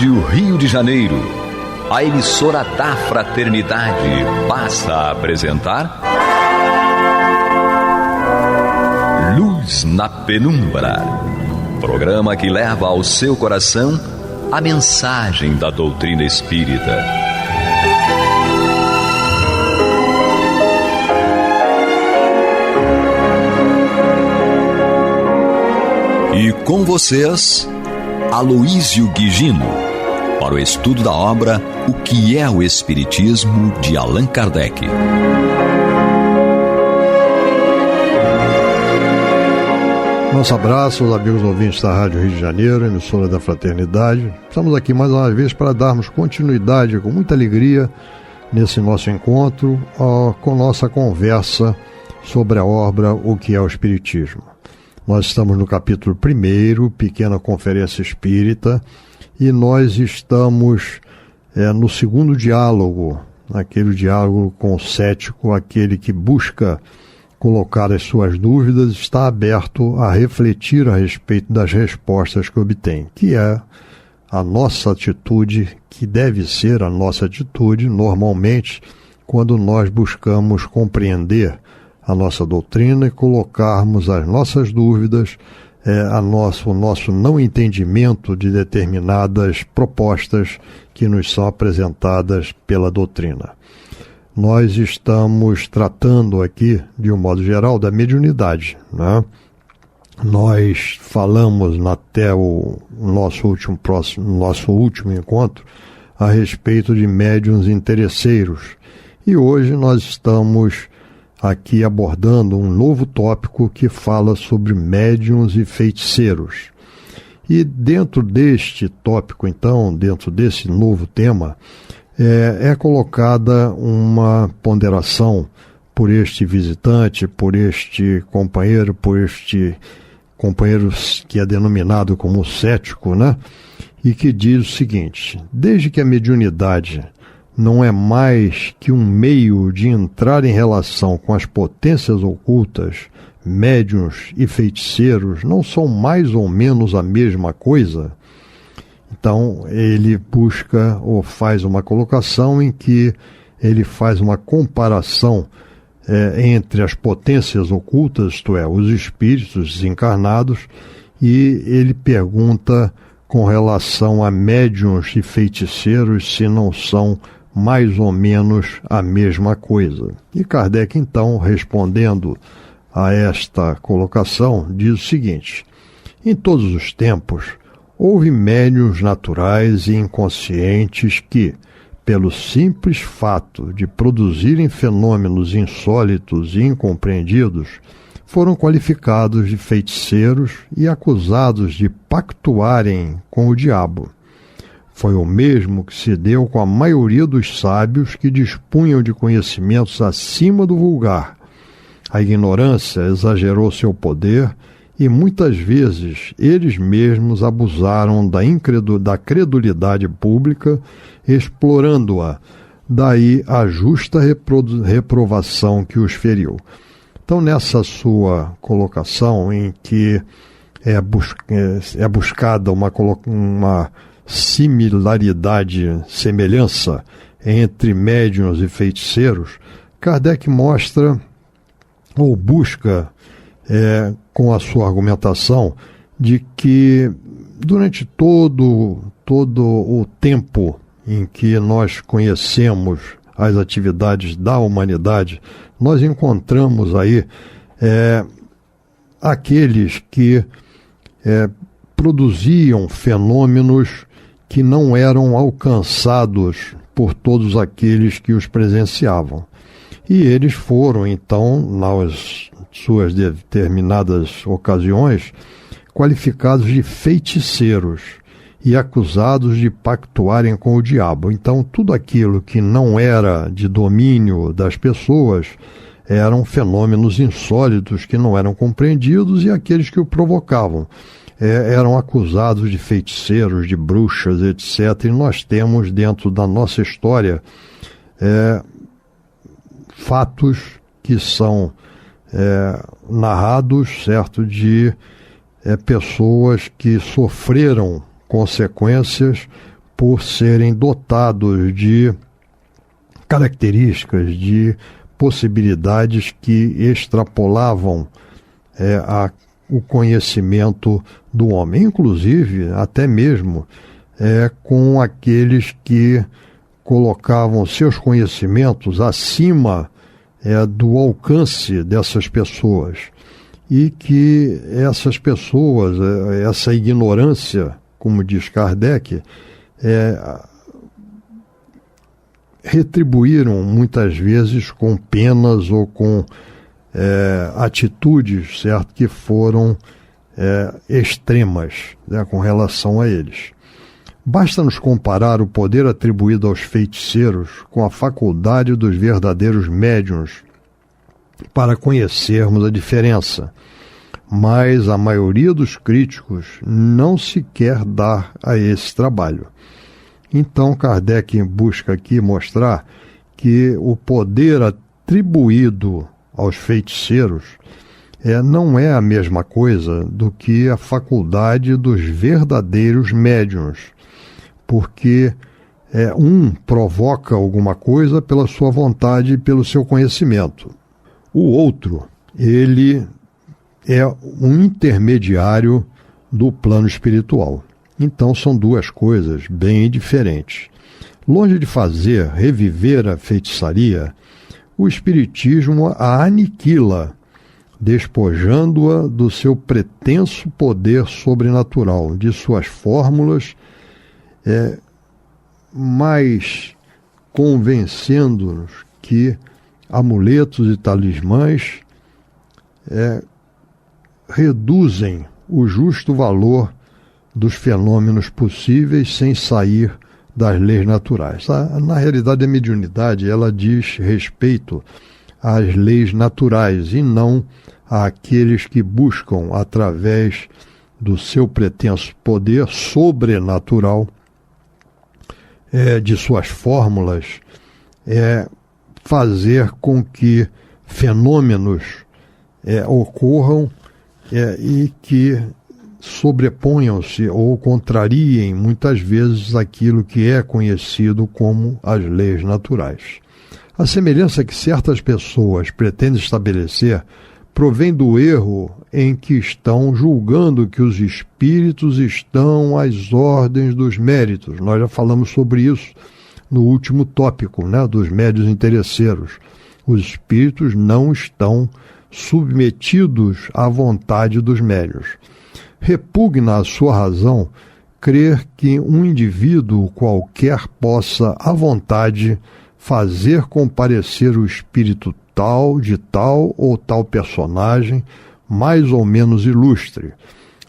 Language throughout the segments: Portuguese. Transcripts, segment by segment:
Rádio Rio de Janeiro, a emissora da Fraternidade, passa a apresentar Luz na Penumbra, programa que leva ao seu coração a mensagem da doutrina espírita. E com vocês, Aloísio Guigino, para o estudo da obra O que é o Espiritismo, de Allan Kardec. Nosso abraço aos amigos ouvintes da Rádio Rio de Janeiro, emissora da Fraternidade. Estamos aqui mais uma vez para darmos continuidade com muita alegria nesse nosso encontro com nossa conversa sobre a obra O que é o Espiritismo. Nós estamos no capítulo 1, Pequena Conferência Espírita, e nós estamos no segundo diálogo, aquele diálogo com o cético, aquele que busca colocar as suas dúvidas, está aberto a refletir a respeito das respostas que obtém, que é a nossa atitude, que deve ser a nossa atitude normalmente quando nós buscamos compreender a nossa doutrina e colocarmos as nossas dúvidas, o nosso não entendimento de determinadas propostas que nos são apresentadas pela doutrina. Nós estamos tratando aqui, de um modo geral, da mediunidade, né? Nós falamos até o nosso último encontro a respeito de médiuns interesseiros. E hoje nós estamos aqui abordando um novo tópico que fala sobre médiuns e feiticeiros. E dentro deste tópico, então, dentro desse novo tema, é colocada uma ponderação por este visitante, por este companheiro que é denominado como cético, né? E que diz o seguinte: desde que a mediunidade não é mais que um meio de entrar em relação com as potências ocultas, médiuns e feiticeiros não são mais ou menos a mesma coisa. Então ele busca ou faz uma colocação em que ele faz uma comparação entre as potências ocultas, isto é, os espíritos desencarnados, e ele pergunta com relação a médiuns e feiticeiros se não são mais ou menos a mesma coisa. E Kardec, então, respondendo a esta colocação, diz o seguinte: em todos os tempos, houve médiuns naturais e inconscientes que, pelo simples fato de produzirem fenômenos insólitos e incompreendidos, foram qualificados de feiticeiros e acusados de pactuarem com o diabo. Foi o mesmo que se deu com a maioria dos sábios que dispunham de conhecimentos acima do vulgar. A ignorância exagerou seu poder e muitas vezes eles mesmos abusaram da credulidade pública, explorando-a, daí a justa reprovação que os feriu. Então, nessa sua colocação, em que é buscada uma semelhança entre médiuns e feiticeiros, Kardec mostra ou busca com a sua argumentação de que durante todo o tempo em que nós conhecemos as atividades da humanidade, nós encontramos aí aqueles que produziam fenômenos que não eram alcançados por todos aqueles que os presenciavam. E eles foram, então, nas suas determinadas ocasiões, qualificados de feiticeiros e acusados de pactuarem com o diabo. Então, tudo aquilo que não era de domínio das pessoas eram fenômenos insólitos que não eram compreendidos, e aqueles que o provocavam eram acusados de feiticeiros, de bruxas, etc. E nós temos dentro da nossa história fatos que são narrados, certo, de pessoas que sofreram consequências por serem dotados de características, de possibilidades que extrapolavam o conhecimento do homem, inclusive até mesmo com aqueles que colocavam seus conhecimentos acima do alcance dessas pessoas, e que essas pessoas, essa ignorância, como diz Kardec, retribuíram muitas vezes com penas ou com atitudes, certo, que foram extremas, né, com relação a eles. Basta nos comparar o poder atribuído aos feiticeiros com a faculdade dos verdadeiros médiuns para conhecermos a diferença. Mas a maioria dos críticos não se quer dar a esse trabalho. Então Kardec busca aqui mostrar que o poder atribuído aos feiticeiros não é a mesma coisa do que a faculdade dos verdadeiros médiuns, porque um provoca alguma coisa pela sua vontade e pelo seu conhecimento. O outro, ele é um intermediário do plano espiritual. Então são duas coisas bem diferentes. Longe de fazer reviver a feitiçaria, o espiritismo a aniquila, despojando-a do seu pretenso poder sobrenatural, de suas fórmulas, mas convencendo-nos que amuletos e talismãs reduzem o justo valor dos fenômenos possíveis sem sair das leis naturais. Na realidade, a mediunidade ela diz respeito às leis naturais e não àqueles que buscam, através do seu pretenso poder sobrenatural, de suas fórmulas, fazer com que fenômenos ocorram e que sobreponham-se ou contrariem muitas vezes aquilo que é conhecido como as leis naturais. A semelhança que certas pessoas pretendem estabelecer provém do erro em que estão julgando que os espíritos estão às ordens dos méritos. Nós já falamos sobre isso no último tópico, né, dos médiuns interesseiros. Os espíritos não estão submetidos à vontade dos médiuns. Repugna a sua razão crer que um indivíduo qualquer possa, à vontade, fazer comparecer o espírito de tal ou tal personagem, mais ou menos ilustre.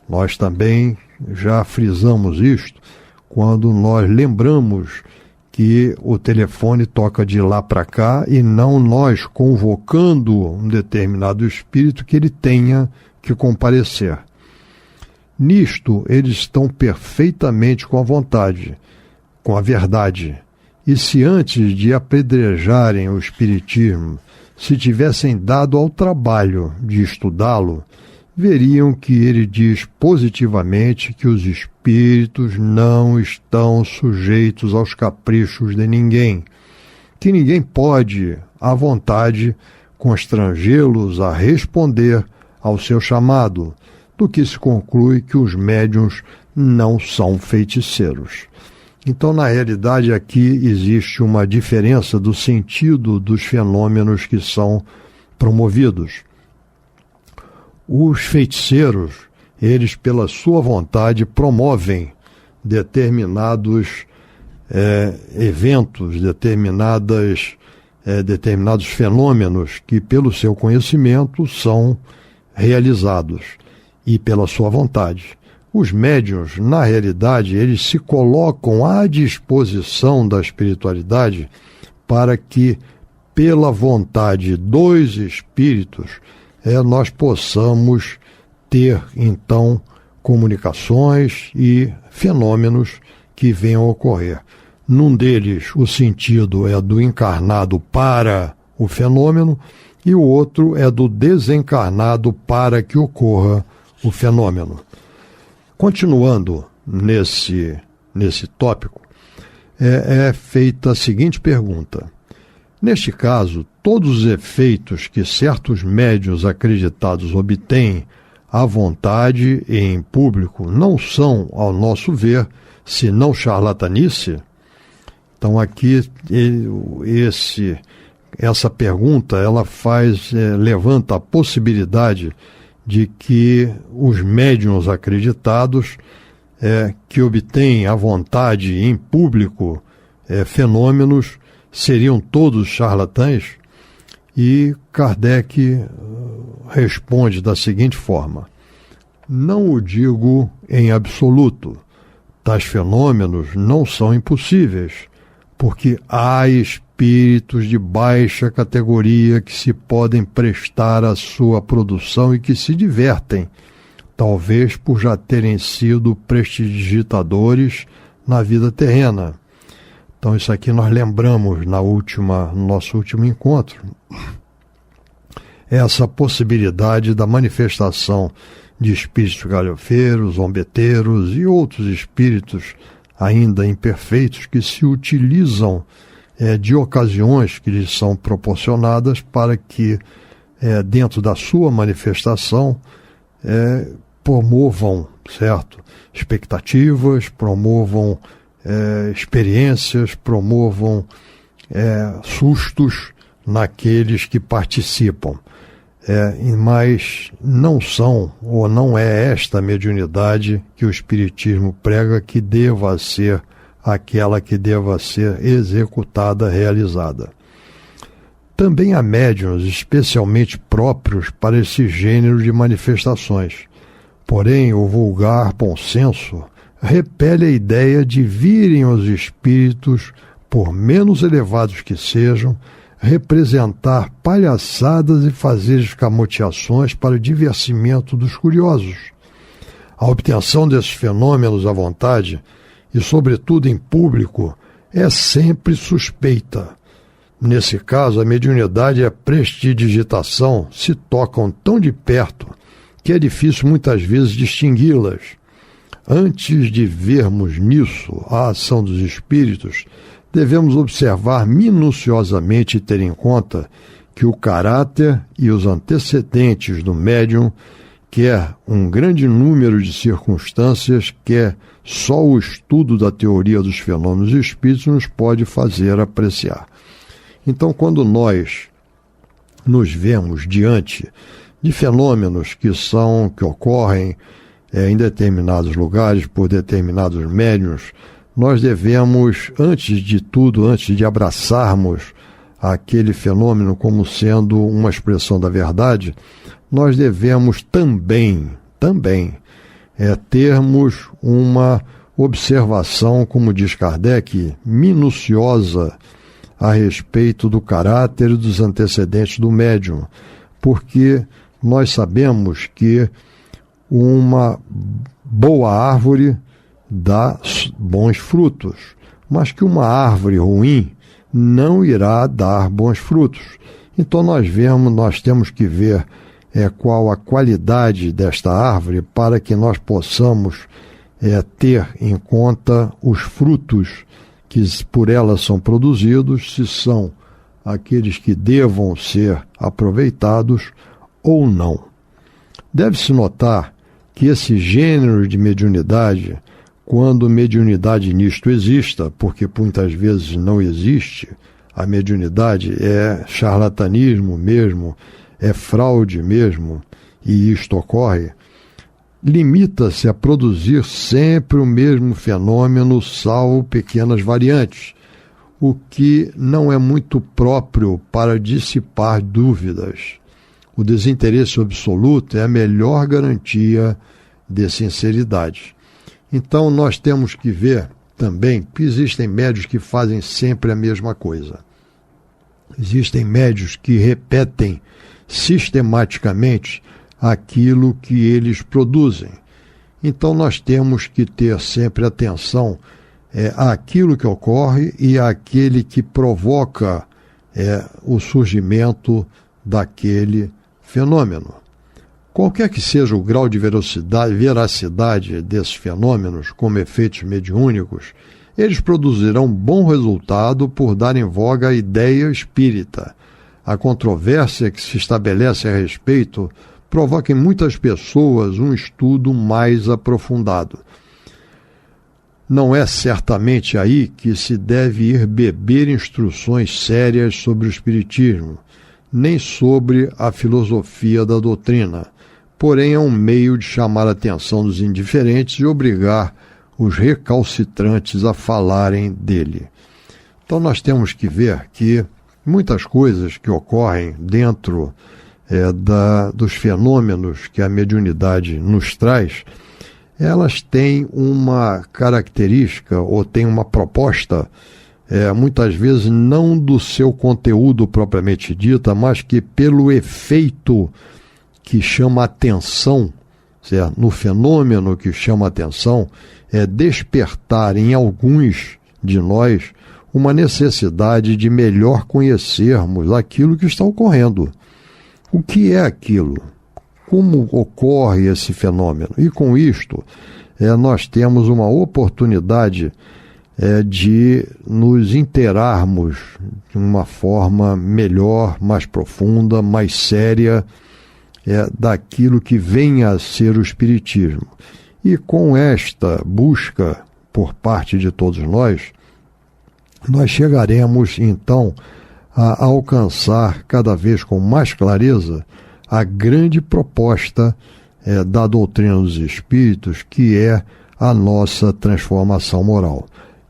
Nós também já frisamos isto quando nós lembramos que o telefone toca de lá para cá e não nós convocando um determinado espírito que ele tenha que comparecer. Nisto, eles estão perfeitamente com a vontade, com a verdade. E se antes de apedrejarem o espiritismo, se tivessem dado ao trabalho de estudá-lo, veriam que ele diz positivamente que os espíritos não estão sujeitos aos caprichos de ninguém, que ninguém pode, à vontade, constrangê-los a responder ao seu chamado, do que se conclui que os médiuns não são feiticeiros. Então, na realidade, aqui existe uma diferença do sentido dos fenômenos que são promovidos. Os feiticeiros, eles, pela sua vontade, promovem determinados eventos, determinados fenômenos que, pelo seu conhecimento, são realizados e pela sua vontade. Os médiuns, na realidade, eles se colocam à disposição da espiritualidade para que, pela vontade dos espíritos, nós possamos ter, então, comunicações e fenômenos que venham a ocorrer. Num deles, o sentido é do encarnado para o fenômeno e o outro é do desencarnado para que ocorra o fenômeno. Continuando nesse tópico, é feita a seguinte pergunta. Neste caso, todos os efeitos que certos médiuns acreditados obtêm à vontade e em público não são, ao nosso ver, senão charlatanice? Então aqui essa pergunta ela levanta a possibilidade de que os médiuns acreditados que obtêm à vontade e em público fenômenos seriam todos charlatães? E Kardec responde da seguinte forma: não o digo em absoluto. Tais fenômenos não são impossíveis, porque há espíritos de baixa categoria que se podem prestar à sua produção e que se divertem, talvez por já terem sido prestidigitadores na vida terrena. Então isso aqui nós lembramos no nosso último encontro, essa possibilidade da manifestação de espíritos galhofeiros, zombeteiros e outros espíritos ainda imperfeitos que se utilizam de ocasiões que lhes são proporcionadas para que, dentro da sua manifestação, promovam, certo? Expectativas, promovam experiências, promovam sustos naqueles que participam. Mas não são, ou não é esta mediunidade que o Espiritismo prega que deva ser aquela que deva ser executada, realizada. Também há médiuns especialmente próprios para esse gênero de manifestações. Porém, o vulgar bom senso repele a ideia de virem os espíritos, por menos elevados que sejam, representar palhaçadas e fazer escamoteações para o divertimento dos curiosos. A obtenção desses fenômenos à vontade, e sobretudo em público, é sempre suspeita. Nesse caso, a mediunidade e a prestidigitação se tocam tão de perto que é difícil muitas vezes distingui-las. Antes de vermos nisso a ação dos espíritos, devemos observar minuciosamente e ter em conta que o caráter e os antecedentes do médium, quer um grande número de circunstâncias, quer só o estudo da teoria dos fenômenos espíritos nos pode fazer apreciar. Então, quando nós nos vemos diante de fenômenos que ocorrem em determinados lugares por determinados médiuns, nós devemos, antes de tudo, antes de abraçarmos aquele fenômeno como sendo uma expressão da verdade, nós devemos também termos uma observação, como diz Kardec, minuciosa a respeito do caráter e dos antecedentes do médium, porque nós sabemos que uma boa árvore dá bons frutos, mas que uma árvore ruim não irá dar bons frutos. Então nós temos que ver qual a qualidade desta árvore para que nós possamos ter em conta os frutos que por ela são produzidos, se são aqueles que devam ser aproveitados ou não. Deve-se notar que esse gênero de mediunidade, quando mediunidade nisto exista, porque muitas vezes não existe, a mediunidade é charlatanismo mesmo, é fraude mesmo, e isto ocorre, limita-se a produzir sempre o mesmo fenômeno, salvo pequenas variantes, o que não é muito próprio para dissipar dúvidas. O desinteresse absoluto é a melhor garantia de sinceridade. Então nós temos que ver também que existem médiuns que fazem sempre a mesma coisa. Existem médiuns que repetem sistematicamente aquilo que eles produzem. Então nós temos que ter sempre atenção àquilo que ocorre e àquele que provoca o surgimento daquele fenômeno. Qualquer que seja o grau de veracidade desses fenômenos, como efeitos mediúnicos, eles produzirão bom resultado por darem voga à ideia espírita. A controvérsia que se estabelece a respeito provoca em muitas pessoas um estudo mais aprofundado. Não é certamente aí que se deve ir beber instruções sérias sobre o espiritismo, nem sobre a filosofia da doutrina, porém é um meio de chamar a atenção dos indiferentes e obrigar os recalcitrantes a falarem dele. Então nós temos que ver que muitas coisas que ocorrem dentro dos fenômenos que a mediunidade nos traz, elas têm uma característica ou têm uma proposta, muitas vezes não do seu conteúdo propriamente dita, mas que pelo efeito que chama atenção, certo? No fenômeno que chama atenção, é despertar em alguns de nós uma necessidade de melhor conhecermos aquilo que está ocorrendo. O que é aquilo? Como ocorre esse fenômeno? E com isto, nós temos uma oportunidade de nos inteirarmos de uma forma melhor, mais profunda, mais séria, daquilo que venha a ser o Espiritismo. E com esta busca por parte de todos nós chegaremos então a alcançar cada vez com mais clareza a grande proposta da doutrina dos Espíritos, que é a nossa transformação moral,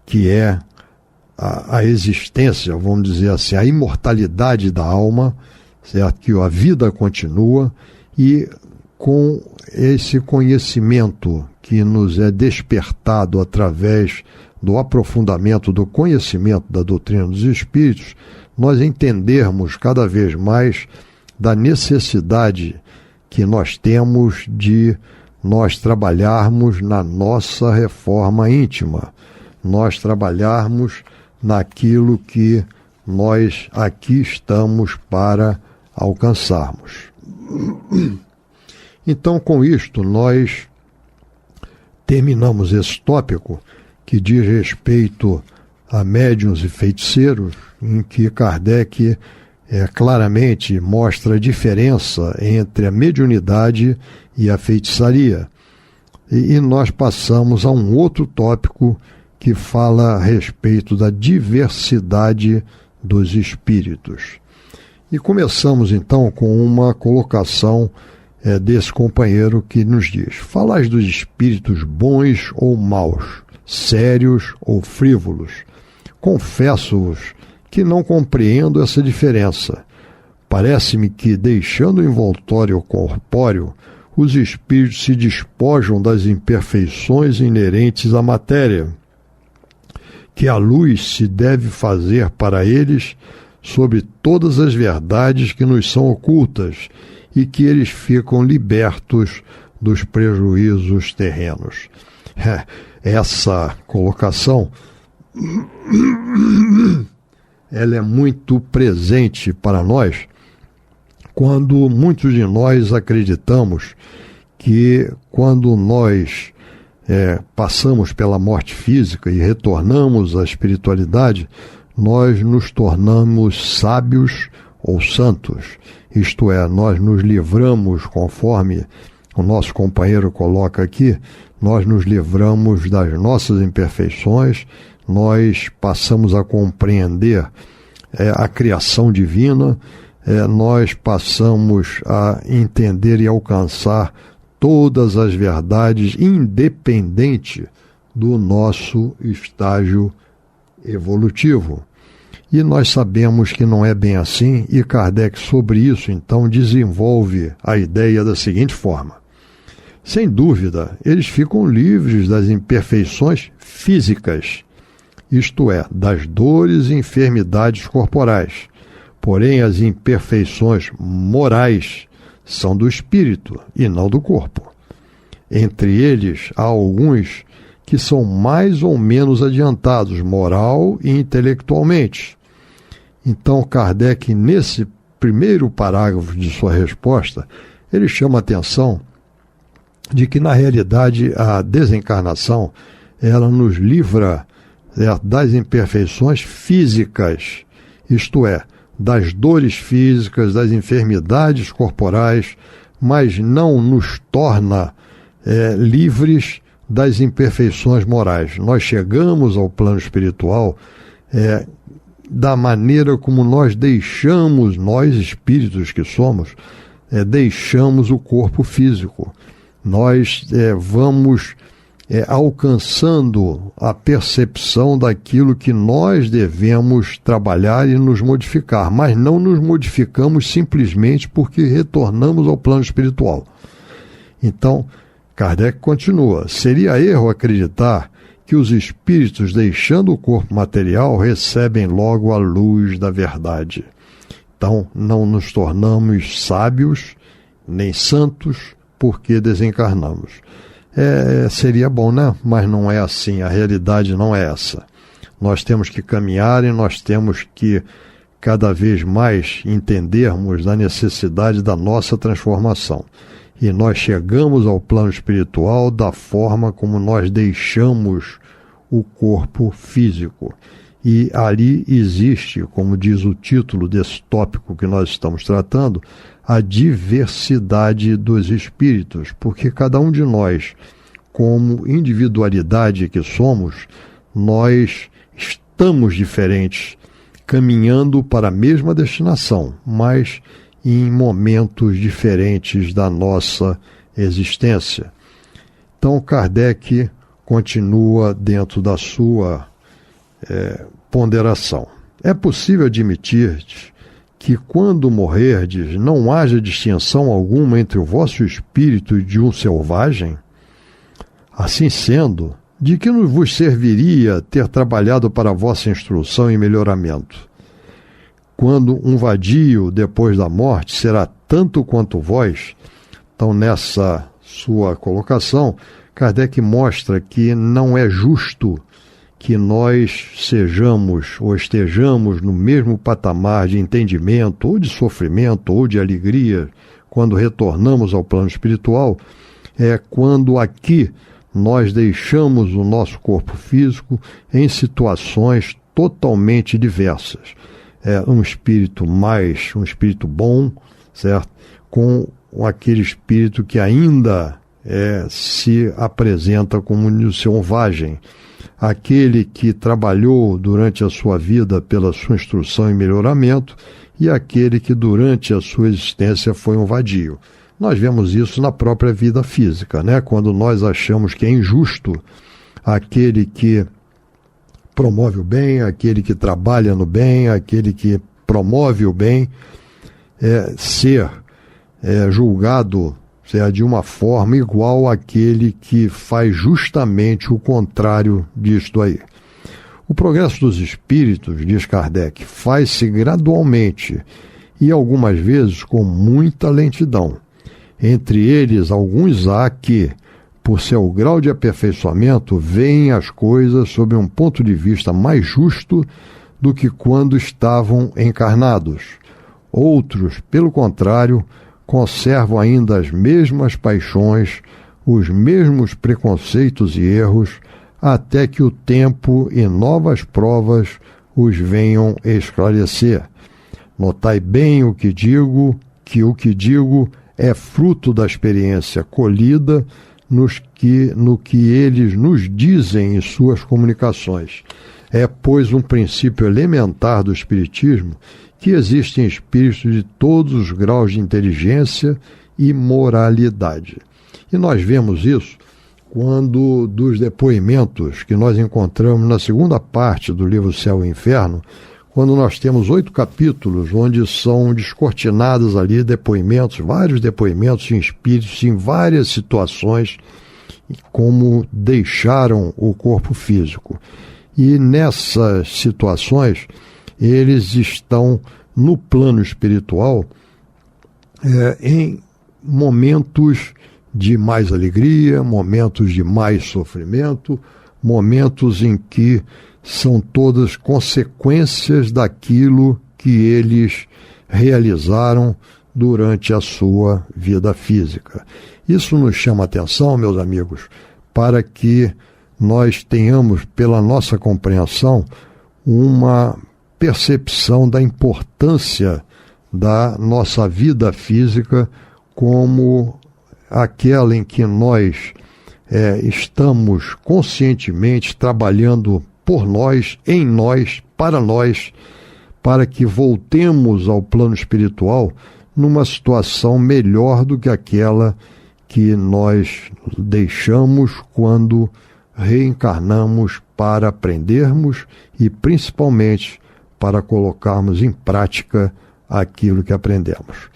que é a existência, vamos dizer assim, a imortalidade da alma, certo? Que a vida continua, e com esse conhecimento que nos é despertado através do aprofundamento do conhecimento da doutrina dos Espíritos, nós entendermos cada vez mais da necessidade que nós temos de nós trabalharmos na nossa reforma íntima, nós trabalharmos naquilo que nós aqui estamos para alcançarmos. Então, com isto, nós terminamos esse tópico que diz respeito a médiuns e feiticeiros, em que Kardec claramente mostra a diferença entre a mediunidade e a feitiçaria. E nós passamos a um outro tópico que fala a respeito da diversidade dos espíritos. E começamos então com uma colocação desse companheiro que nos diz: falais dos espíritos bons ou maus, sérios ou frívolos. Confesso-vos que não compreendo essa diferença. Parece-me que, deixando o envoltório corpóreo, os espíritos se despojam das imperfeições inerentes à matéria, que a luz se deve fazer para eles sobre todas as verdades que nos são ocultas, e que eles ficam libertos dos prejuízos terrenos. Essa colocação ela é muito presente para nós quando muitos de nós acreditamos que quando nós passamos pela morte física e retornamos à espiritualidade, nós nos tornamos sábios ou santos. Isto é, nós nos livramos, conforme o nosso companheiro coloca aqui, nós nos livramos das nossas imperfeições, nós passamos a compreender a criação divina, nós passamos a entender e alcançar todas as verdades, independente do nosso estágio evolutivo. E nós sabemos que não é bem assim, e Kardec, sobre isso, então, desenvolve a ideia da seguinte forma: sem dúvida, eles ficam livres das imperfeições físicas, isto é, das dores e enfermidades corporais. Porém, as imperfeições morais são do espírito e não do corpo. Entre eles, há alguns que são mais ou menos adiantados moral e intelectualmente. Então, Kardec, nesse primeiro parágrafo de sua resposta, ele chama a atenção de que, na realidade, a desencarnação ela nos livra das imperfeições físicas, isto é, das dores físicas, das enfermidades corporais, mas não nos torna livres das imperfeições morais. Nós chegamos ao plano espiritual da maneira como nós deixamos, nós espíritos que somos, deixamos o corpo físico. Nós vamos alcançando a percepção daquilo que nós devemos trabalhar e nos modificar, mas não nos modificamos simplesmente porque retornamos ao plano espiritual. Então, Kardec continua: seria erro acreditar que os espíritos, deixando o corpo material, recebem logo a luz da verdade. Então, não nos tornamos sábios nem santos porque desencarnamos. Seria bom, né? Mas não é assim, a realidade não é essa. Nós temos que caminhar e nós temos que cada vez mais entendermos da necessidade da nossa transformação. E nós chegamos ao plano espiritual da forma como nós deixamos o corpo físico. E ali existe, como diz o título desse tópico que nós estamos tratando, a diversidade dos espíritos, porque cada um de nós, como individualidade que somos, nós estamos diferentes, caminhando para a mesma destinação, mas em momentos diferentes da nossa existência. Então, Kardec continua dentro da sua ponderação. É possível admitir que quando morrerdes não haja distinção alguma entre o vosso espírito e de um selvagem? Assim sendo, de que vos serviria ter trabalhado para a vossa instrução e melhoramento? Quando um vadio, depois da morte, será tanto quanto vós? Então, nessa sua colocação, Kardec mostra que não é justo que nós sejamos ou estejamos no mesmo patamar de entendimento, ou de sofrimento, ou de alegria, quando retornamos ao plano espiritual, quando aqui nós deixamos o nosso corpo físico em situações totalmente diversas. Um espírito bom, certo? Com aquele espírito que ainda se apresenta como um selvagem, aquele que trabalhou durante a sua vida pela sua instrução e melhoramento, e aquele que durante a sua existência foi um vadio. Nós vemos isso na própria vida física, né? Quando nós achamos que é injusto aquele que promove o bem, aquele que trabalha no bem, aquele que promove o bem, ser julgado de uma forma igual àquele que faz justamente o contrário disto aí. O progresso dos espíritos, diz Kardec, faz-se gradualmente e algumas vezes com muita lentidão. Entre eles, alguns há que, por seu grau de aperfeiçoamento, veem as coisas sob um ponto de vista mais justo do que quando estavam encarnados. Outros, pelo contrário, conservam ainda as mesmas paixões, os mesmos preconceitos e erros, até que o tempo e novas provas os venham esclarecer. Notai bem o que digo é fruto da experiência colhida no que eles nos dizem em suas comunicações. É, pois, um princípio elementar do Espiritismo que existem espíritos de todos os graus de inteligência e moralidade. E nós vemos isso quando, dos depoimentos que nós encontramos na segunda parte do livro Céu e Inferno, quando nós temos 8 capítulos onde são descortinados ali depoimentos, vários depoimentos de espíritos em várias situações, como deixaram o corpo físico. E nessas situações, eles estão no plano espiritual em momentos de mais alegria, momentos de mais sofrimento, momentos em que são todas consequências daquilo que eles realizaram durante a sua vida física. Isso nos chama a atenção, meus amigos, para que nós tenhamos, pela nossa compreensão, uma percepção da importância da nossa vida física como aquela em que nós estamos conscientemente trabalhando por nós, em nós, para que voltemos ao plano espiritual numa situação melhor do que aquela que nós deixamos quando reencarnamos para aprendermos e principalmente para colocarmos em prática aquilo que aprendemos.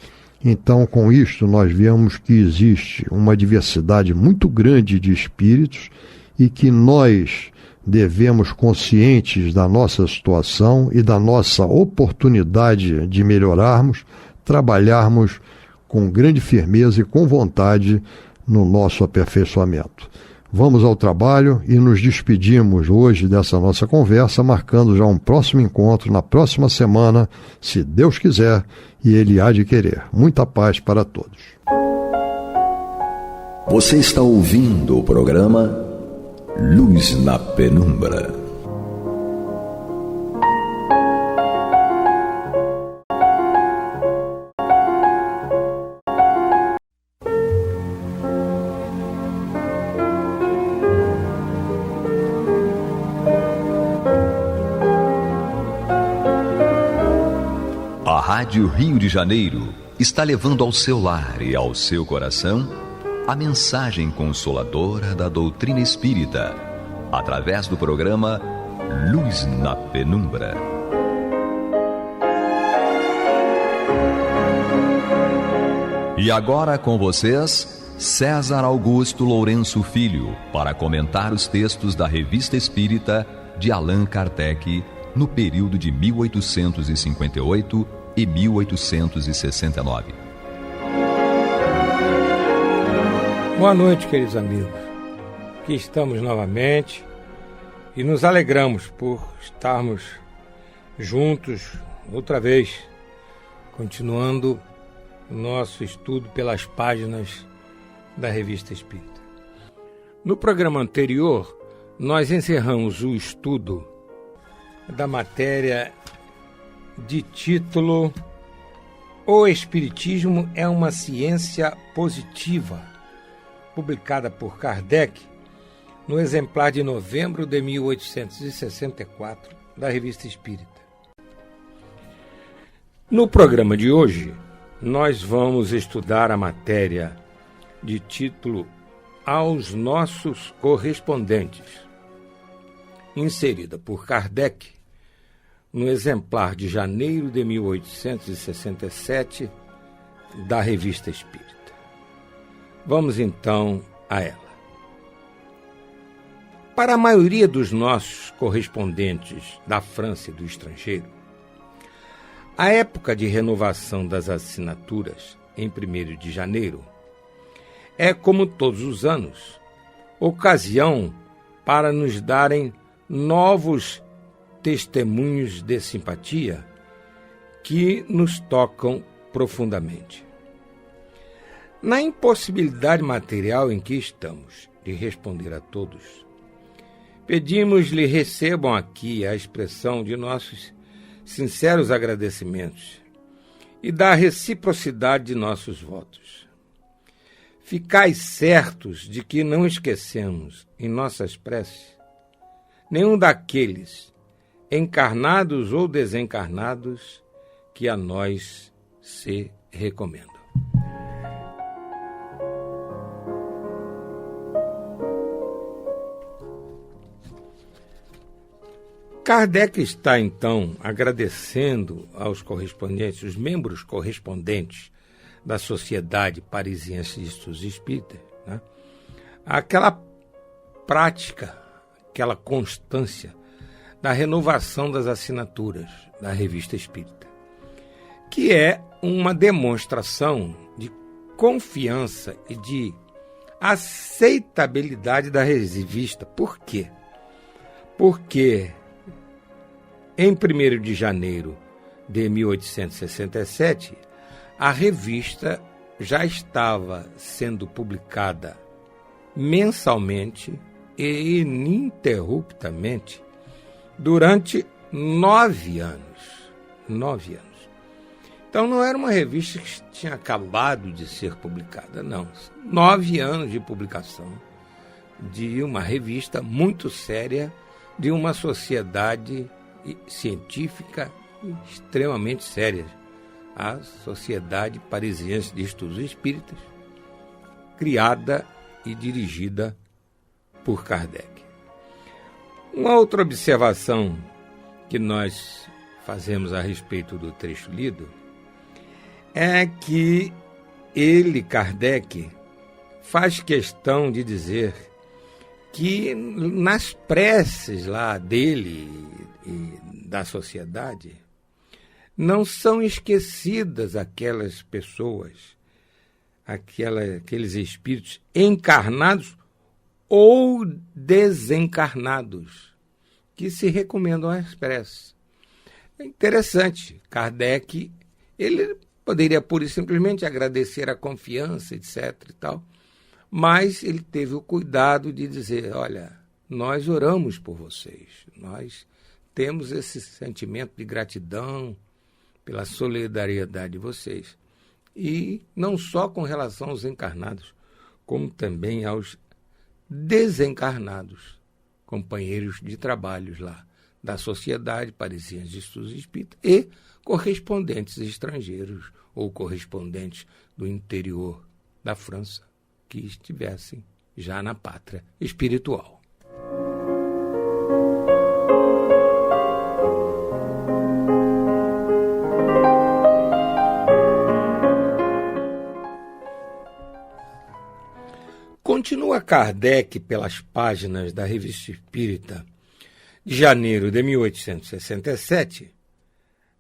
Então, com isto, nós vemos que existe uma diversidade muito grande de espíritos e que nós devemos, conscientes da nossa situação e da nossa oportunidade de melhorarmos, trabalharmos com grande firmeza e com vontade no nosso aperfeiçoamento. Vamos ao trabalho e nos despedimos hoje dessa nossa conversa, marcando já um próximo encontro na próxima semana, se Deus quiser e Ele há de querer. Muita paz para todos. Você está ouvindo o programa Luz na Penumbra. A Rádio Rio de Janeiro está levando ao seu lar e ao seu coração a mensagem consoladora da doutrina espírita, através do programa Luz na Penumbra. E agora com vocês, César Augusto Lourenço Filho, para comentar os textos da Revista Espírita de Allan Kardec no período de 1858 e 1869. Boa noite, queridos amigos. Aqui estamos novamente e nos alegramos por estarmos juntos outra vez, continuando o nosso estudo pelas páginas da Revista Espírita. No programa anterior, nós encerramos o estudo da matéria de título O Espiritismo é uma ciência positiva, publicada por Kardec no exemplar de novembro de 1864 da Revista Espírita. No programa de hoje, nós vamos estudar a matéria de título Aos Nossos Correspondentes, inserida por Kardec no exemplar de janeiro de 1867 da Revista Espírita. Vamos então a ela. Para a maioria dos nossos correspondentes da França e do estrangeiro, a época de renovação das assinaturas, em 1º de janeiro, é, como todos os anos, ocasião para nos darem novos testemunhos de simpatia que nos tocam profundamente. Na impossibilidade material em que estamos de responder a todos, pedimos-lhe recebam aqui a expressão de nossos sinceros agradecimentos e da reciprocidade de nossos votos. Ficais certos de que não esquecemos em nossas preces nenhum daqueles encarnados ou desencarnados que a nós se recomendam. Kardec está, então, agradecendo aos correspondentes, os membros correspondentes da Sociedade Parisiense de Estudos Espíritas, né, aquela prática, aquela constância da renovação das assinaturas da Revista Espírita, que é uma demonstração de confiança e de aceitabilidade da revista. Por quê? Porque em 1º de janeiro de 1867, a revista já estava sendo publicada mensalmente e ininterruptamente durante 9 anos. 9 anos. Então não era uma revista que tinha acabado de ser publicada, não. 9 anos de publicação de uma revista muito séria, de uma sociedade científica extremamente séria, a Sociedade Parisiense de Estudos Espíritas, criada e dirigida por Kardec. Uma outra observação que nós fazemos a respeito do trecho lido é que ele, Kardec, faz questão de dizer que nas preces lá dele e da sociedade não são esquecidas aquelas pessoas, aqueles espíritos encarnados ou desencarnados que se recomendam às preces. É interessante, Kardec, ele poderia pura e simplesmente agradecer a confiança, etc. e tal, mas ele teve o cuidado de dizer, olha, nós oramos por vocês, nós temos esse sentimento de gratidão pela solidariedade de vocês. E não só com relação aos encarnados, como também aos desencarnados, companheiros de trabalhos lá da Sociedade Parisiense de Estudos Espíritas e correspondentes estrangeiros ou correspondentes do interior da França que estivessem já na pátria espiritual. Continua Kardec pelas páginas da Revista Espírita de janeiro de 1867,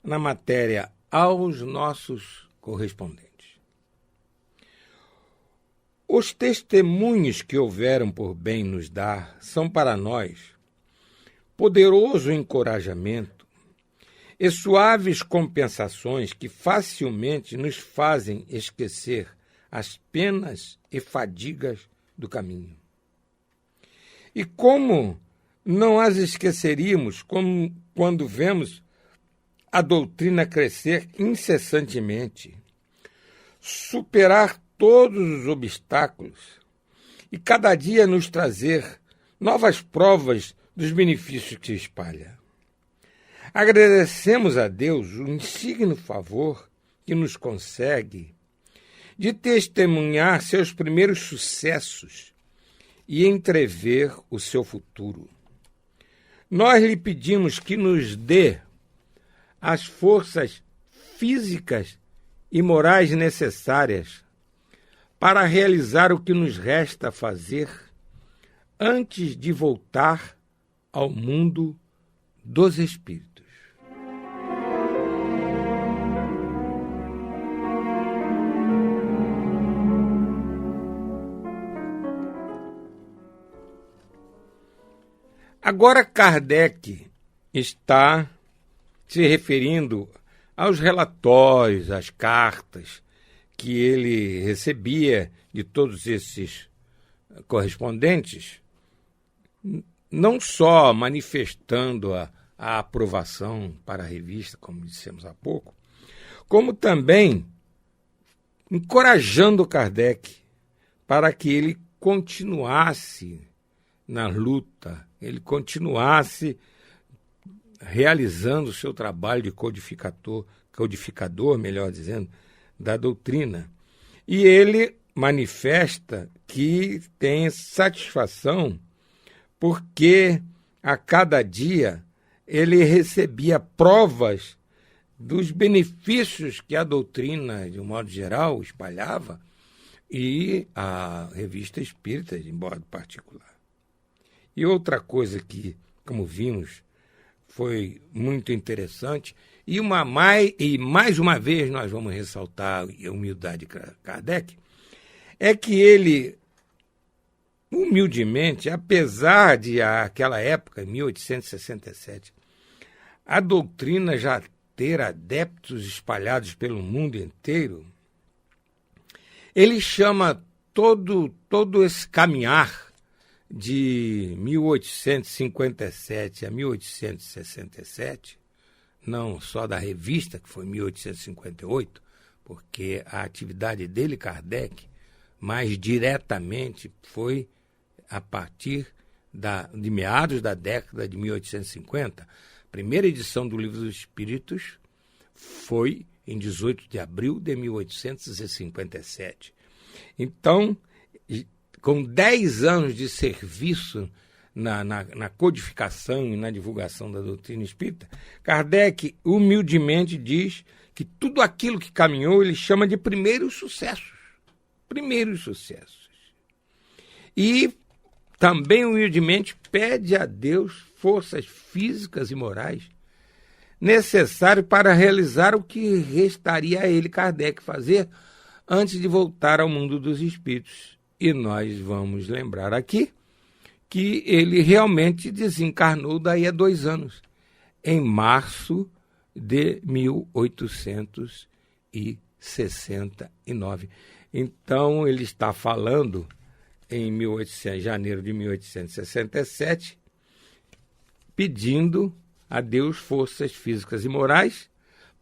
na matéria Aos Nossos Correspondentes. Os testemunhos que houveram por bem nos dar são para nós poderoso encorajamento e suaves compensações que facilmente nos fazem esquecer as penas e fadigas do caminho. E como não as esqueceríamos quando vemos a doutrina crescer incessantemente, superar todos os obstáculos e cada dia nos trazer novas provas dos benefícios que se espalha. Agradecemos a Deus o insigne favor que nos consegue de testemunhar seus primeiros sucessos e entrever o seu futuro. Nós lhe pedimos que nos dê as forças físicas e morais necessárias para realizar o que nos resta fazer antes de voltar ao mundo dos espíritos. Agora Kardec está se referindo aos relatórios, às cartas que ele recebia de todos esses correspondentes, não só manifestando a aprovação para a revista, como dissemos há pouco, como também encorajando Kardec para que ele continuasse na luta, ele continuasse realizando o seu trabalho de codificador, melhor dizendo, da doutrina. E ele manifesta que tem satisfação porque a cada dia ele recebia provas dos benefícios que a doutrina, de um modo geral, espalhava e a Revista Espírita, de modo particular. E outra coisa que, como vimos, foi muito interessante, e mais uma vez nós vamos ressaltar a humildade de Kardec, é que ele, humildemente, apesar de aquela época, 1867, a doutrina já ter adeptos espalhados pelo mundo inteiro, ele chama todo esse caminhar de 1857 a 1867, não só da revista, que foi 1858, porque a atividade dele, Kardec, mais diretamente foi a partir de meados da década de 1850. A primeira edição do Livro dos Espíritos foi em 18 de abril de 1857. Então, com 10 anos de serviço na codificação e na divulgação da doutrina espírita, Kardec humildemente diz que tudo aquilo que caminhou ele chama de primeiros sucessos. Primeiros sucessos. E também humildemente pede a Deus forças físicas e morais necessárias para realizar o que restaria a ele, Kardec, fazer antes de voltar ao mundo dos espíritos. E nós vamos lembrar aqui que ele realmente desencarnou daí a 2 anos, em março de 1869. Então, ele está falando em janeiro de 1867, pedindo a Deus forças físicas e morais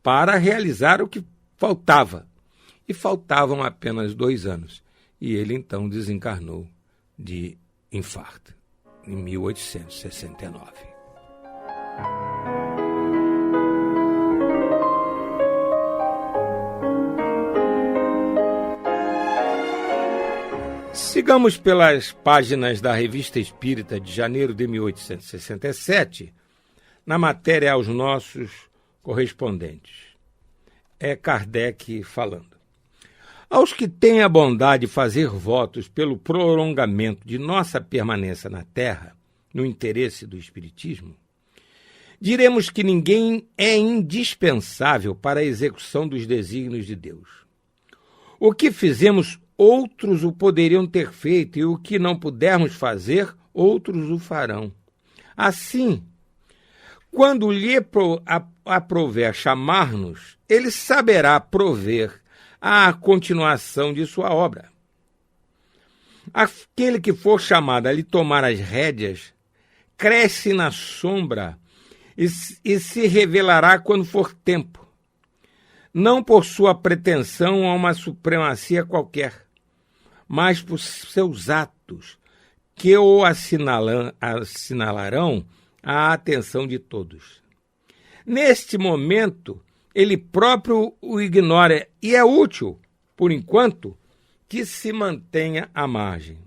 para realizar o que faltava. E faltavam apenas 2 anos. E ele, então, desencarnou de infarto, em 1869. Sigamos pelas páginas da Revista Espírita de janeiro de 1867, na matéria aos nossos correspondentes. É Kardec falando. Aos que têm a bondade de fazer votos pelo prolongamento de nossa permanência na Terra, no interesse do Espiritismo, diremos que ninguém é indispensável para a execução dos desígnios de Deus. O que fizemos, outros o poderiam ter feito, e o que não pudermos fazer, outros o farão. Assim, quando lhe aprouver chamar-nos, ele saberá prover a continuação de sua obra. Aquele que for chamado a lhe tomar as rédeas, cresce na sombra e se revelará quando for tempo, não por sua pretensão a uma supremacia qualquer, mas por seus atos, que o assinalarão a atenção de todos. Neste momento, ele próprio o ignora e é útil, por enquanto, que se mantenha à margem.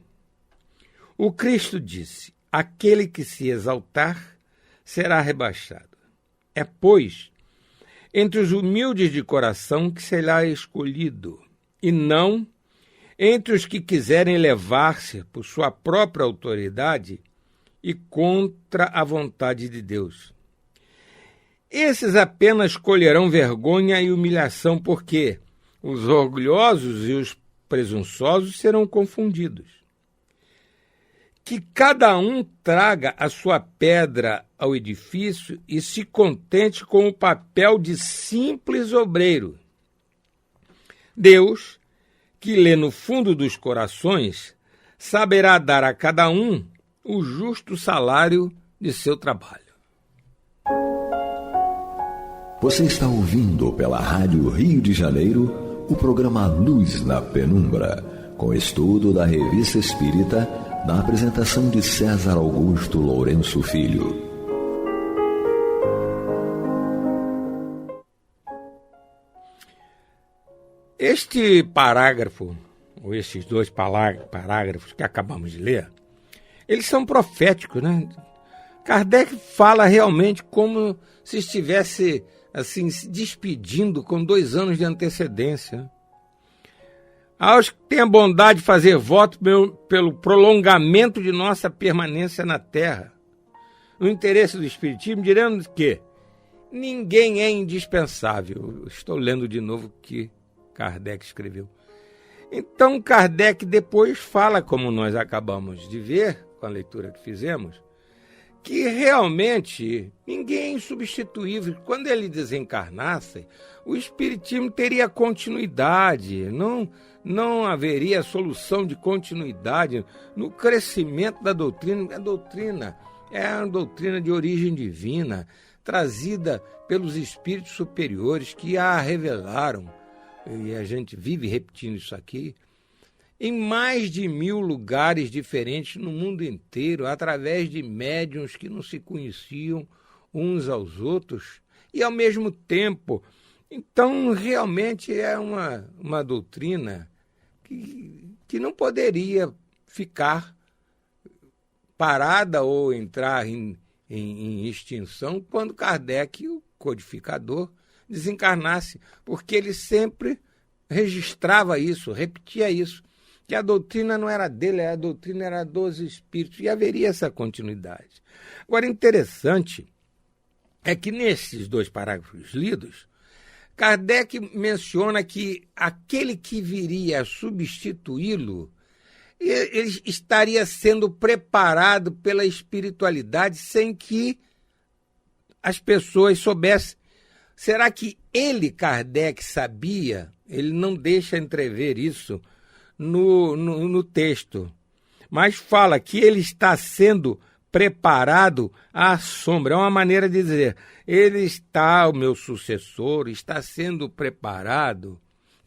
O Cristo disse, aquele que se exaltar será rebaixado. É, pois, entre os humildes de coração que será escolhido, e não entre os que quiserem elevar-se por sua própria autoridade e contra a vontade de Deus. Esses apenas colherão vergonha e humilhação, porque os orgulhosos e os presunçosos serão confundidos. Que cada um traga a sua pedra ao edifício e se contente com o papel de simples obreiro. Deus, que lê no fundo dos corações, saberá dar a cada um o justo salário de seu trabalho. Você está ouvindo pela Rádio Rio de Janeiro o programa Luz na Penumbra, com estudo da Revista Espírita, na apresentação de César Augusto Lourenço Filho. Este parágrafo, ou estes 2 parágrafos que acabamos de ler, eles são proféticos, né? Kardec fala realmente como se estivesse assim, se despedindo com 2 anos de antecedência. Aos que têm a bondade de fazer voto pelo prolongamento de nossa permanência na Terra, no interesse do Espiritismo, diremos que ninguém é indispensável. Estou lendo de novo o que Kardec escreveu. Então, Kardec depois fala, como nós acabamos de ver, com a leitura que fizemos, que realmente ninguém é insubstituível. Quando ele desencarnasse, o Espiritismo teria continuidade, não haveria solução de continuidade no crescimento da doutrina. A doutrina é uma doutrina de origem divina, trazida pelos espíritos superiores que a revelaram, e a gente vive repetindo isso aqui, em mais de 1000 lugares diferentes no mundo inteiro, através de médiuns que não se conheciam uns aos outros, e ao mesmo tempo. Então, realmente é uma doutrina que não poderia ficar parada ou entrar em extinção quando Kardec, o codificador, desencarnasse, porque ele sempre registrava isso, repetia isso, que a doutrina não era dele, a doutrina era dos espíritos, e haveria essa continuidade. Agora, interessante é que nesses 2 parágrafos lidos, Kardec menciona que aquele que viria a substituí-lo, ele estaria sendo preparado pela espiritualidade sem que as pessoas soubessem. Será que ele, Kardec, sabia? Ele não deixa entrever isso no texto, mas fala que ele está sendo preparado à sombra. É uma maneira de dizer, o meu sucessor está sendo preparado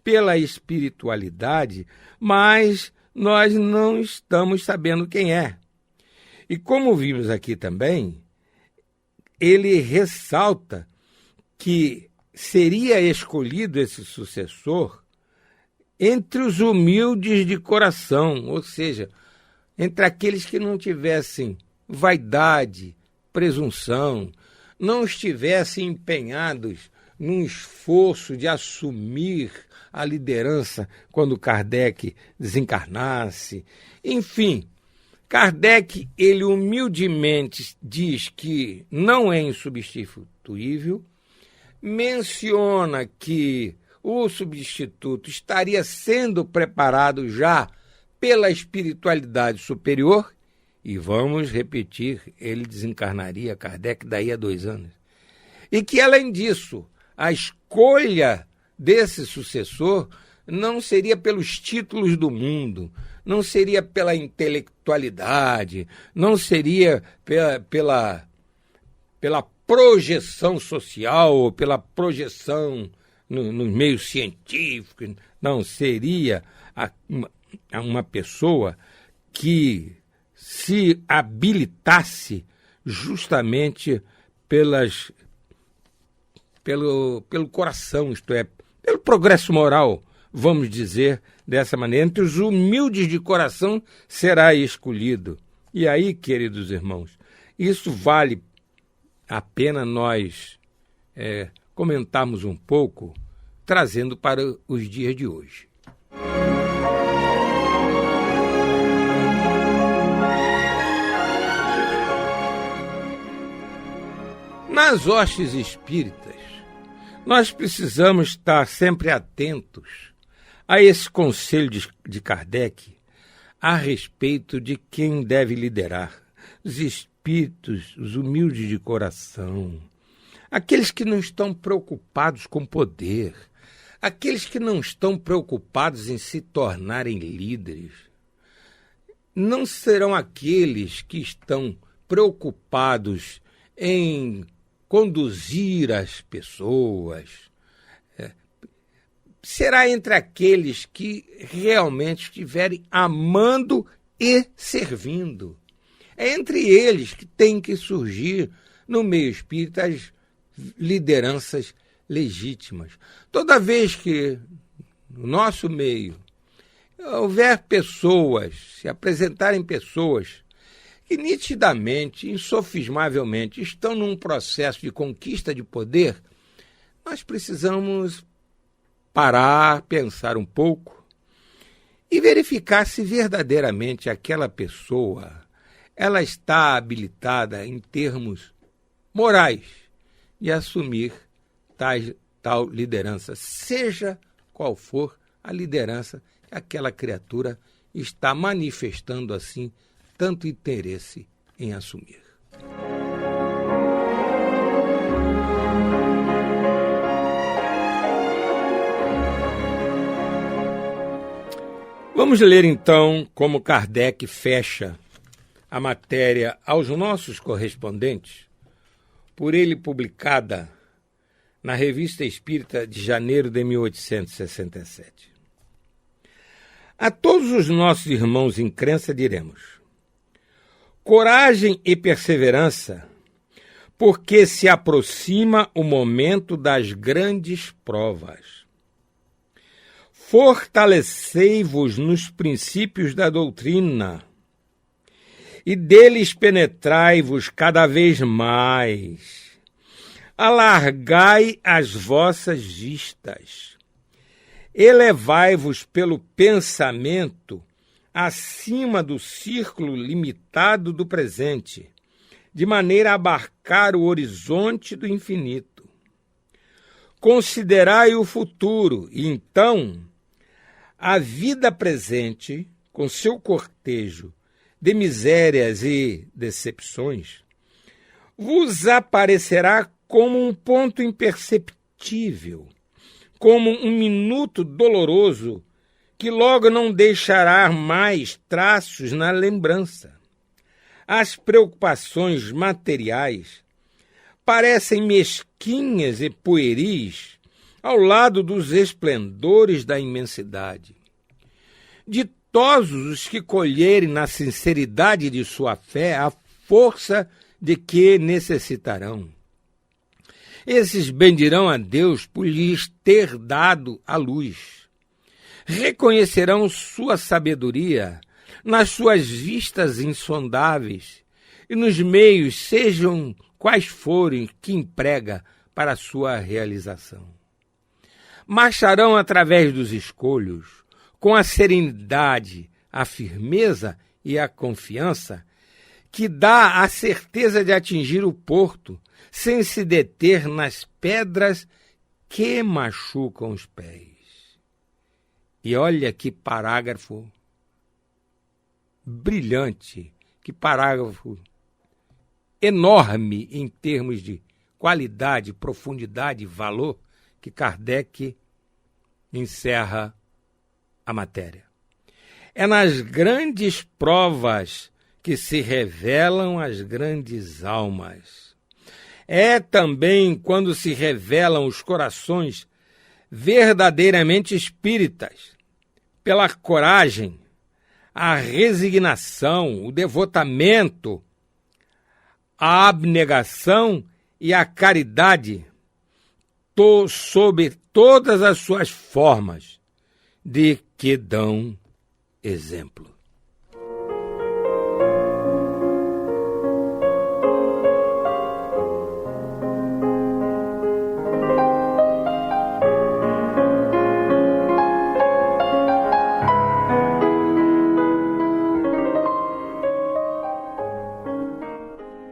pela espiritualidade, mas nós não estamos sabendo quem é. E como vimos aqui também, ele ressalta que seria escolhido esse sucessor entre os humildes de coração, ou seja, entre aqueles que não tivessem vaidade, presunção, não estivessem empenhados num esforço de assumir a liderança quando Kardec desencarnasse. Enfim, Kardec, ele humildemente diz que não é insubstituível, menciona que o substituto estaria sendo preparado já pela espiritualidade superior, e vamos repetir, ele desencarnaria, Kardec, daí a 2 anos. E que, além disso, a escolha desse sucessor não seria pelos títulos do mundo, não seria pela intelectualidade, não seria pela projeção social ou pela projeção nos meios científicos, não, seria uma pessoa que se habilitasse justamente pelo coração, isto é, pelo progresso moral, vamos dizer dessa maneira. Entre os humildes de coração será escolhido. E aí, queridos irmãos, isso vale a pena nós comentarmos um pouco, trazendo para os dias de hoje. Nas hostes espíritas, nós precisamos estar sempre atentos a esse conselho de Kardec a respeito de quem deve liderar. Os espíritos, os humildes de coração, aqueles que não estão preocupados com poder, aqueles que não estão preocupados em se tornarem líderes, não serão aqueles que estão preocupados em conduzir as pessoas. Será entre aqueles que realmente estiverem amando e servindo. É entre eles que tem que surgir no meio espírita as lideranças legítimas. Toda vez que no nosso meio houver pessoas, se apresentarem pessoas que nitidamente, insofismavelmente, estão num processo de conquista de poder, nós precisamos parar, pensar um pouco e verificar se verdadeiramente aquela pessoa ela está habilitada em termos morais de assumir tal liderança, seja qual for a liderança que aquela criatura está manifestando assim tanto interesse em assumir. Vamos ler então como Kardec fecha a matéria aos nossos correspondentes, por ele publicada na Revista Espírita de janeiro de 1867. A todos os nossos irmãos em crença diremos: coragem e perseverança, porque se aproxima o momento das grandes provas. Fortalecei-vos nos princípios da doutrina, e deles penetrai-vos cada vez mais. Alargai as vossas vistas. Elevai-vos pelo pensamento acima do círculo limitado do presente, de maneira a abarcar o horizonte do infinito. Considerai o futuro, e então a vida presente, com seu cortejo de misérias e decepções, vos aparecerá como um ponto imperceptível, como um minuto doloroso que logo não deixará mais traços na lembrança. As preocupações materiais parecem mesquinhas e pueris ao lado dos esplendores da imensidade. Ditosos os que colherem na sinceridade de sua fé a força de que necessitarão. Esses bendirão a Deus por lhes ter dado a luz. Reconhecerão sua sabedoria nas suas vistas insondáveis e nos meios, sejam quais forem, que emprega para a sua realização. Marcharão através dos escolhos, com a serenidade, a firmeza e a confiança que dá a certeza de atingir o porto, sem se deter nas pedras que machucam os pés. E olha que parágrafo brilhante, que parágrafo enorme em termos de qualidade, profundidade e valor, que Kardec encerra a matéria. É nas grandes provas que se revelam as grandes almas. É também quando se revelam os corações verdadeiramente espíritas, pela coragem, a resignação, o devotamento, a abnegação e a caridade, sob todas as suas formas, de que dão exemplo.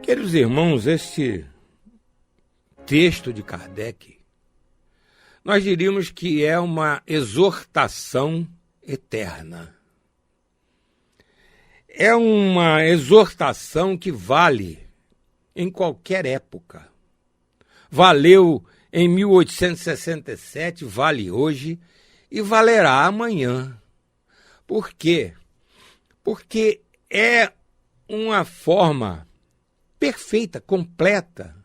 Queridos irmãos, este texto de Kardec, nós diríamos que é uma exortação eterna. É uma exortação que vale em qualquer época. Valeu em 1867, vale hoje e valerá amanhã. Por quê? Porque é uma forma perfeita, completa,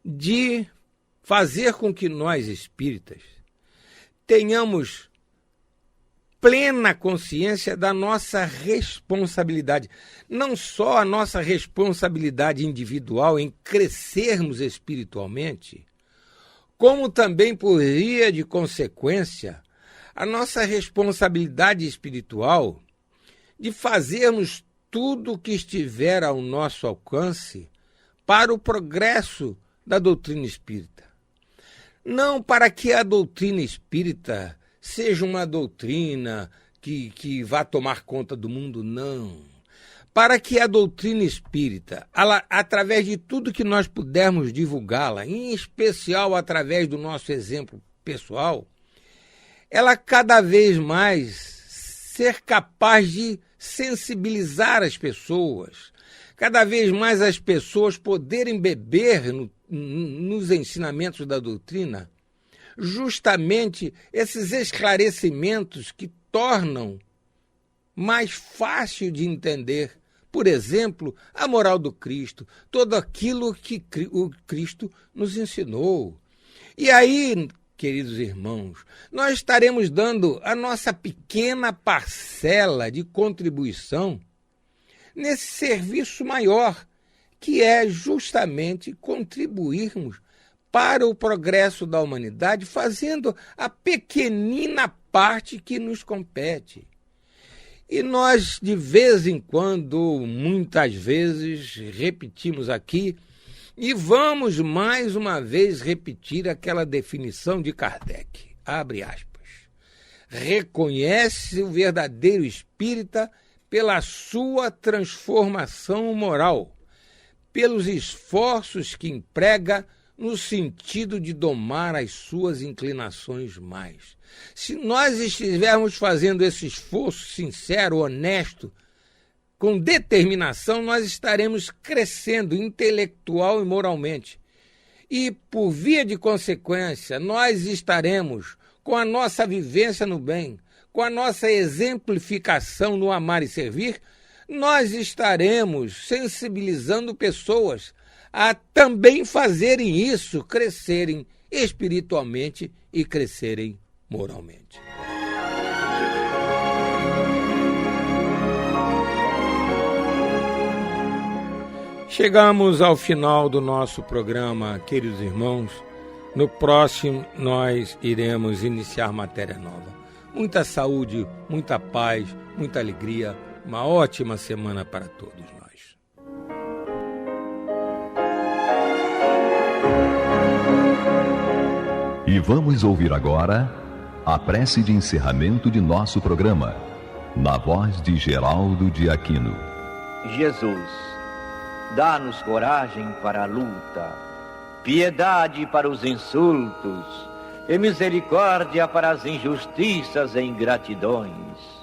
de fazer com que nós espíritas tenhamos plena consciência da nossa responsabilidade. Não só a nossa responsabilidade individual em crescermos espiritualmente, como também, por via de consequência, a nossa responsabilidade espiritual de fazermos tudo o que estiver ao nosso alcance para o progresso da doutrina espírita. Não para que a doutrina espírita seja uma doutrina que vá tomar conta do mundo, não. Para que a doutrina espírita, através de tudo que nós pudermos divulgá-la, em especial através do nosso exemplo pessoal, ela cada vez mais ser capaz de sensibilizar as pessoas, cada vez mais as pessoas poderem beber nos ensinamentos da doutrina justamente esses esclarecimentos que tornam mais fácil de entender. Por exemplo, a moral do Cristo, tudo aquilo que o Cristo nos ensinou. E aí, queridos irmãos, nós estaremos dando a nossa pequena parcela de contribuição nesse serviço maior, que é justamente contribuirmos para o progresso da humanidade, fazendo a pequenina parte que nos compete. E nós, de vez em quando, muitas vezes, repetimos aqui, e vamos mais uma vez repetir aquela definição de Kardec, abre aspas, reconhece o verdadeiro espírita pela sua transformação moral, pelos esforços que emprega no sentido de domar as suas inclinações mais. Se nós estivermos fazendo esse esforço sincero, honesto, com determinação, nós estaremos crescendo intelectual e moralmente. E, por via de consequência, nós estaremos, com a nossa vivência no bem, com a nossa exemplificação no amar e servir, nós estaremos sensibilizando pessoas a também fazerem isso, crescerem espiritualmente e crescerem moralmente. Chegamos ao final do nosso programa, queridos irmãos. No próximo, nós iremos iniciar matéria nova. Muita saúde, muita paz, muita alegria, uma ótima semana para todos nós. E vamos ouvir agora a prece de encerramento de nosso programa, na voz de Geraldo de Aquino. Jesus, dá-nos coragem para a luta, piedade para os insultos e misericórdia para as injustiças e ingratidões.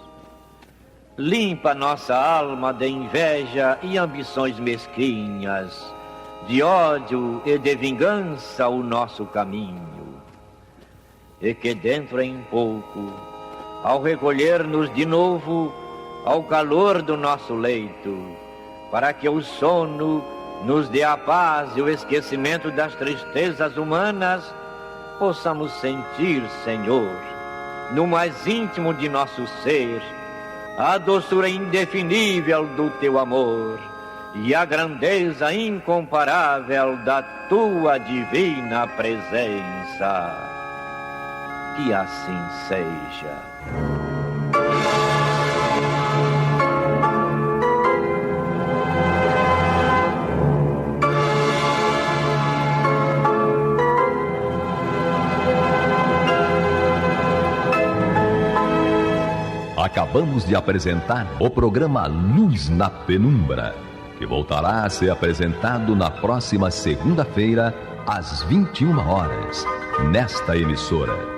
Limpa nossa alma de inveja e ambições mesquinhas, de ódio e de vingança o nosso caminho. E que dentro em pouco, ao recolher-nos de novo ao calor do nosso leito, para que o sono nos dê a paz e o esquecimento das tristezas humanas, possamos sentir, Senhor, no mais íntimo de nosso ser, a doçura indefinível do Teu amor e a grandeza incomparável da Tua divina presença. Que assim seja. Acabamos de apresentar o programa Luz na Penumbra, que voltará a ser apresentado na próxima segunda-feira, às 21 horas, nesta emissora.